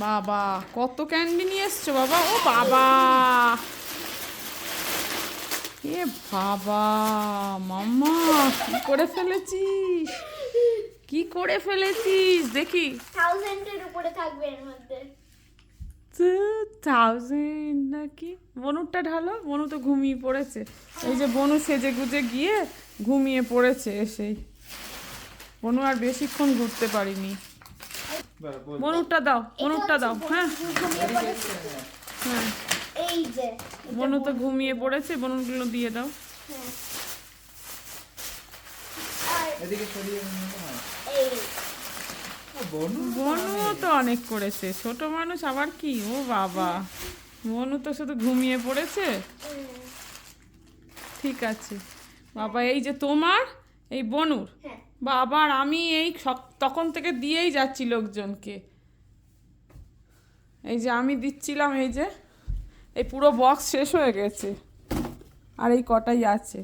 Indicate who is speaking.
Speaker 1: বাবা কত ক্যান্ডি নিয়ে এসছো বাবা। ও বাবা, এ বাবা মাম্মা কি করে ফেলেছিস, কি করে ফেলেছিস দেখি।
Speaker 2: 1000-এর উপরে থাকবে এর মধ্যে।
Speaker 1: 1000 নাকি? বনুরটা ঢালো, বনু তো ঘুমিয়ে পড়েছে। এই যে বনু সেজে গুজে গিয়ে ঘুমিয়ে পড়েছে এসেই। বনু আর বেশিক্ষণ ঘুরতে পারিনি। বনুরটা দাও, বনুরটা দাও। হ্যাঁ
Speaker 2: ঘুমিয়ে পড়েছে।
Speaker 1: হ্যাঁ,
Speaker 2: এই যে
Speaker 1: বনু তো ঘুমিয়ে পড়েছে, বনুরগুলো দিয়ে দাও।
Speaker 2: হ্যাঁ। আর
Speaker 3: এদিকে সরিয়ে নিয়ে নাও।
Speaker 2: এই
Speaker 1: বনুও তো অনেক করেছে, ছোট মানুষ আবার কি। ও বাবা, বনু তো শুধু ঘুমিয়ে পড়েছে। ঠিক আছে বাবা, এই যে তোমার, এই বনুর
Speaker 2: হ্যাঁ।
Speaker 1: বাবা, আর আমি এই তখন থেকে দিয়েই যাচ্ছি লোকজনকে। এই যে আমি দিচ্ছিলাম, এই যে এই পুরো বক্স শেষ হয়ে গেছে, আর এই কটাই আছে।